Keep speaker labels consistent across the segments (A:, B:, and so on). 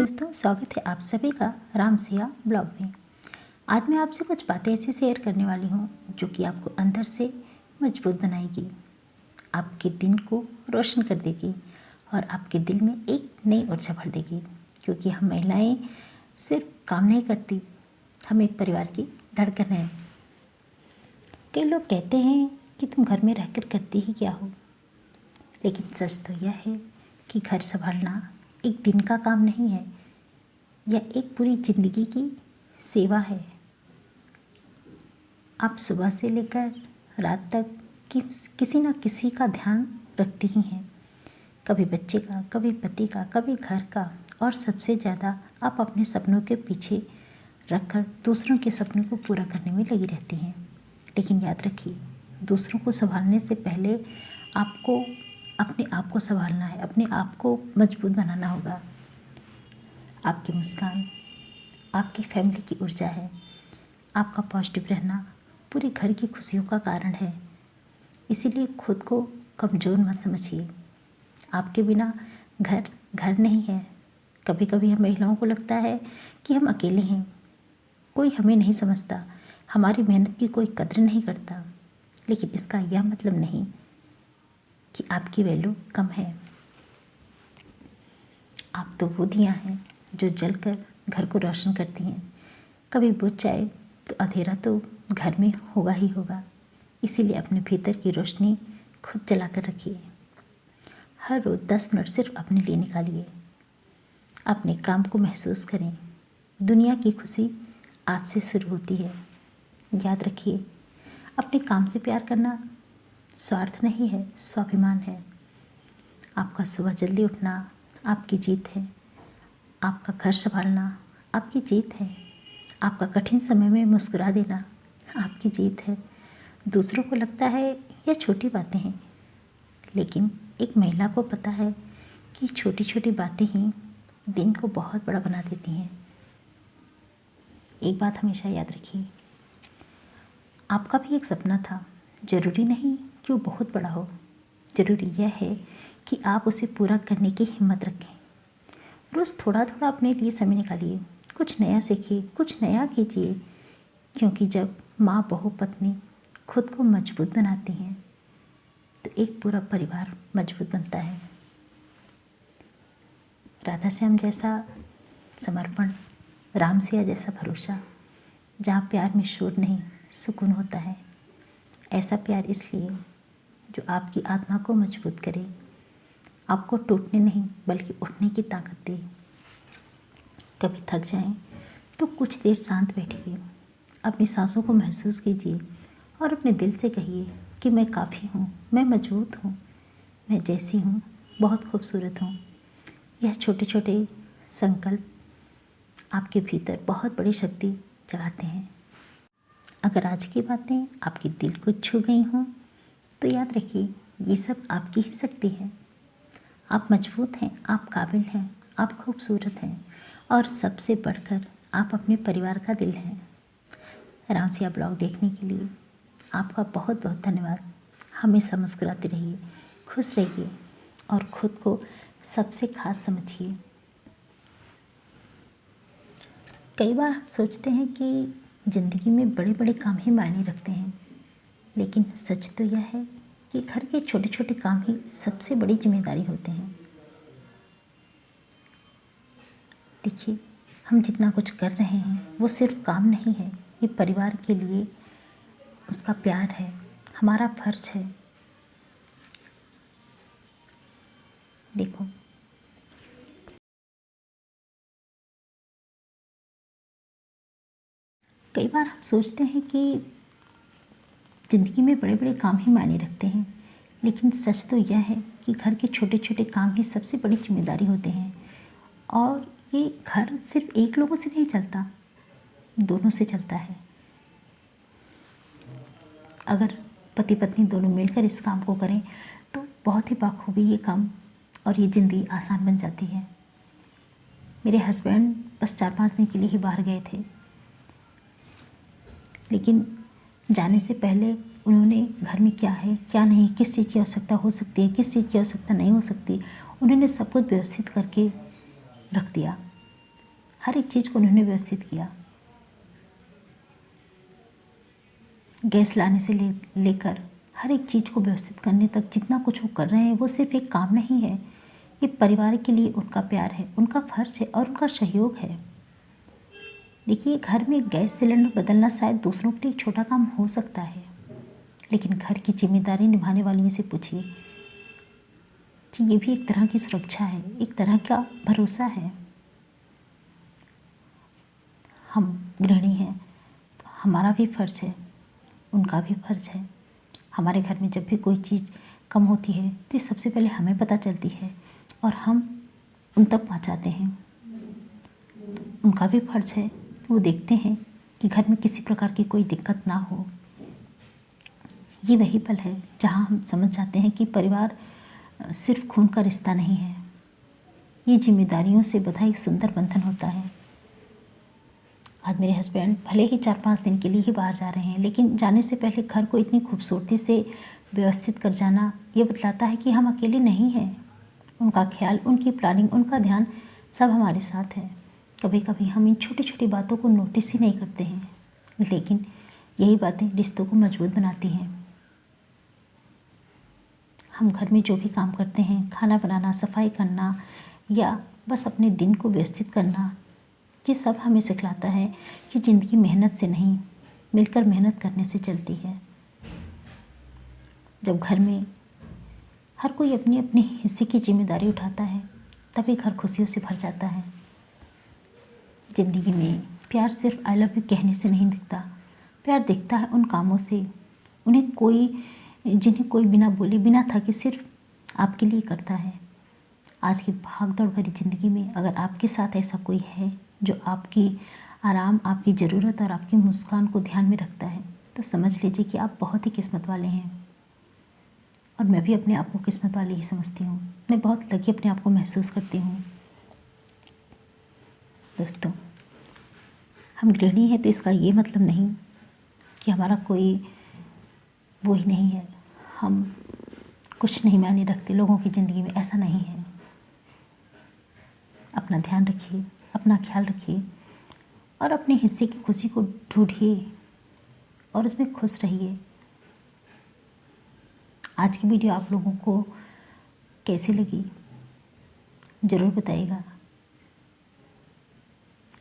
A: दोस्तों, स्वागत है आप सभी का राम सिया ब्लॉग में। आज मैं आपसे कुछ बातें ऐसी शेयर करने वाली हूँ जो कि आपको अंदर से मजबूत बनाएगी, आपके दिन को रोशन कर देगी और आपके दिल में एक नई ऊर्जा भर देगी। क्योंकि हम महिलाएं सिर्फ काम नहीं करती, हम एक परिवार की धड़कन हैं। कई लोग कहते हैं कि तुम घर में रहकर करती ही क्या हो, लेकिन सच तो यह है कि घर संभालना एक दिन का काम नहीं है, यह एक पूरी जिंदगी की सेवा है। आप सुबह से लेकर रात तक किसी न किसी का ध्यान रखती ही हैं, कभी बच्चे का, कभी पति का, कभी घर का, और सबसे ज़्यादा आप अपने सपनों के पीछे रखकर दूसरों के सपनों को पूरा करने में लगी रहती हैं। लेकिन याद रखिए, दूसरों को संभालने से पहले आपको अपने आप को संभालना है, अपने आप को मजबूत बनाना होगा। आपकी मुस्कान आपकी फैमिली की ऊर्जा है, आपका पॉजिटिव रहना पूरे घर की खुशियों का कारण है। इसीलिए खुद को कमज़ोर मत समझिए। आपके बिना घर घर नहीं है। कभी कभी हम महिलाओं को लगता है कि हम अकेले हैं, कोई हमें नहीं समझता, हमारी मेहनत की कोई कद्र नहीं करता। लेकिन इसका यह मतलब नहीं कि आपकी वैल्यू कम है। आप तो वो दिया हैं जो जलकर घर को रोशन करती हैं। कभी बुझ जाए तो अंधेरा तो घर में होगा ही होगा। इसीलिए अपने भीतर की रोशनी खुद जला कर रखिए। हर रोज़ 10 मिनट सिर्फ अपने लिए निकालिए। अपने काम को महसूस करें। दुनिया की खुशी आपसे शुरू होती है। याद रखिए, अपने काम से प्यार करना स्वार्थ नहीं है, स्वाभिमान है। आपका सुबह जल्दी उठना आपकी जीत है। आपका घर संभालना आपकी जीत है। आपका कठिन समय में मुस्कुरा देना आपकी जीत है। दूसरों को लगता है यह छोटी बातें हैं, लेकिन एक महिला को पता है कि छोटी छोटी बातें ही दिन को बहुत बड़ा बना देती हैं। एक बात हमेशा याद रखिए, आपका भी एक सपना था। ज़रूरी नहीं कि वो बहुत बड़ा हो, ज़रूरी यह है कि आप उसे पूरा करने की हिम्मत रखें। रोज़ थोड़ा थोड़ा अपने लिए समय निकालिए, कुछ नया सीखिए, कुछ नया कीजिए। क्योंकि जब माँ, बहू, पत्नी खुद को मजबूत बनाती हैं तो एक पूरा परिवार मजबूत बनता है। राधा श्याम जैसा समर्पण, राम सिया जैसा भरोसा, जहाँ प्यार में शोर नहीं सुकून होता है। ऐसा प्यार इसलिए जो आपकी आत्मा को मजबूत करे, आपको टूटने नहीं बल्कि उठने की ताकत दे। कभी थक जाएं तो कुछ देर शांत बैठिए, अपनी सांसों को महसूस कीजिए और अपने दिल से कहिए कि मैं काफ़ी हूँ, मैं मजबूत हूँ, मैं जैसी हूँ बहुत खूबसूरत हूँ। यह छोटे छोटे संकल्प आपके भीतर बहुत बड़ी शक्ति जगाते हैं। अगर आज की बातें आपके दिल को छू गई हों तो याद रखिए, ये सब आपकी ही शक्ति है। आप मजबूत हैं, आप काबिल हैं, आप खूबसूरत हैं और सबसे बढ़कर आप अपने परिवार का दिल हैं। राम सिया ब्लॉग देखने के लिए आपका बहुत बहुत धन्यवाद। हमेशा मुस्कुराते रहिए, खुश रहिए और खुद को सबसे खास समझिए। कई बार हम सोचते हैं कि ज़िंदगी में बड़े बड़े काम ही मायने रखते हैं, लेकिन सच तो यह है कि घर के छोटे छोटे काम ही सबसे बड़ी जिम्मेदारी होते हैं। देखिए, हम जितना कुछ कर रहे हैं वो सिर्फ काम नहीं है, ये परिवार के लिए उसका प्यार है, हमारा फर्ज है। देखो, कई बार हम सोचते हैं कि ज़िंदगी में बड़े बड़े काम ही मायने रखते हैं, लेकिन सच तो यह है कि घर के छोटे छोटे काम ही सबसे बड़ी जिम्मेदारी होते हैं। और ये घर सिर्फ एक लोगों से नहीं चलता, दोनों से चलता है। अगर पति पत्नी दोनों मिलकर इस काम को करें तो बहुत ही बखूबी ये काम और ये ज़िंदगी आसान बन जाती है। मेरे हस्बैंड बस 4-5 दिन के लिए ही बाहर गए थे, लेकिन जाने से पहले उन्होंने घर में क्या है क्या नहीं, किस चीज़ की आवश्यकता हो सकती है, किस चीज़ की आवश्यकता नहीं हो सकती, उन्होंने सब कुछ व्यवस्थित करके रख दिया। हर एक चीज़ को उन्होंने व्यवस्थित किया। गैस लाने से लेकर हर एक चीज़ को व्यवस्थित करने तक जितना कुछ वो कर रहे हैं वो सिर्फ एक काम नहीं है, ये परिवार के लिए उनका प्यार है, उनका फर्ज है और उनका सहयोग है। देखिए, घर में गैस सिलेंडर बदलना शायद दूसरों के लिए एक छोटा काम हो सकता है, लेकिन घर की जिम्मेदारी निभाने वाली से पूछिए कि ये भी एक तरह की सुरक्षा है, एक तरह का भरोसा है। हम गृहिणी हैं तो हमारा भी फर्ज है, उनका भी फर्ज है। हमारे घर में जब भी कोई चीज़ कम होती है तो ये सबसे पहले हमें पता चलती है और हम उन तक पहुंचाते हैं। तो उनका भी फर्ज है, वो देखते हैं कि घर में किसी प्रकार की कोई दिक्कत ना हो। ये वही पल है जहाँ हम समझ जाते हैं कि परिवार सिर्फ खून का रिश्ता नहीं है, ये जिम्मेदारियों से बंधा एक सुंदर बंधन होता है। आज मेरे हस्बैंड भले ही 4-5 दिन के लिए ही बाहर जा रहे हैं, लेकिन जाने से पहले घर को इतनी खूबसूरती से व्यवस्थित कर जाना ये बतलाता है कि हम अकेले नहीं हैं। उनका ख्याल, उनकी प्लानिंग, उनका ध्यान सब हमारे साथ है। कभी कभी हम इन छोटी छोटी बातों को नोटिस ही नहीं करते हैं, लेकिन यही बातें रिश्तों को मजबूत बनाती हैं। हम घर में जो भी काम करते हैं, खाना बनाना, सफाई करना या बस अपने दिन को व्यवस्थित करना, ये सब हमें सिखलाता है कि ज़िंदगी मेहनत से नहीं, मिलकर मेहनत करने से चलती है। जब घर में हर कोई अपनी अपनी हिस्से की जिम्मेदारी उठाता है तभी घर खुशियों से भर जाता है। ज़िंदगी में प्यार सिर्फ आई लव यू कहने से नहीं दिखता, प्यार दिखता है उन कामों से, जिन्हें कोई बिना बोले, बिना थके सिर्फ आपके लिए करता है। आज की भाग दौड़ भरी ज़िंदगी में अगर आपके साथ ऐसा कोई है जो आपकी आराम, आपकी ज़रूरत और आपकी मुस्कान को ध्यान में रखता है, तो समझ लीजिए कि आप बहुत ही किस्मत वाले हैं। और मैं भी अपने आप को किस्मत वाली ही समझती हूँ। मैं बहुत लकी अपने आप को महसूस करती हूँ। दोस्तों, हम गृहिणी हैं तो इसका ये मतलब नहीं कि हमारा कोई वो ही नहीं है, हम कुछ नहीं मायने रखते लोगों की ज़िंदगी में, ऐसा नहीं है। अपना ध्यान रखिए, अपना ख्याल रखिए और अपने हिस्से की खुशी को ढूंढिए और उसमें खुश रहिए। आज की वीडियो आप लोगों को कैसी लगी ज़रूर बताइएगा।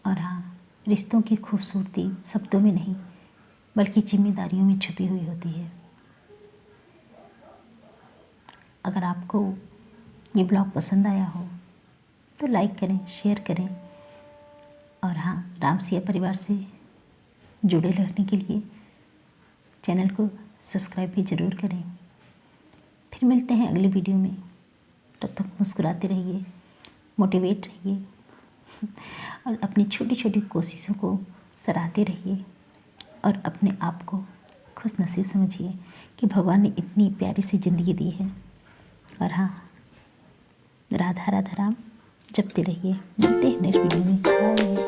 A: और हाँ, रिश्तों की खूबसूरती शब्दों में नहीं बल्कि जिम्मेदारियों में छुपी हुई होती है। अगर आपको ये ब्लॉग पसंद आया हो तो लाइक करें, शेयर करें और हाँ, राम सिया परिवार से जुड़े रहने के लिए चैनल को सब्सक्राइब भी ज़रूर करें। फिर मिलते हैं अगली वीडियो में, तब तक मुस्कुराते रहिए, मोटिवेट रहिए और अपनी छोटी छोटी कोशिशों को सराहते रहिए और अपने आप को खुश नसीब समझिए कि भगवान ने इतनी प्यारी सी ज़िंदगी दी है। और हाँ, राधा राधा राम जपते रहिए। मिलते हैं नेक्स्ट वीडियो में। बाय।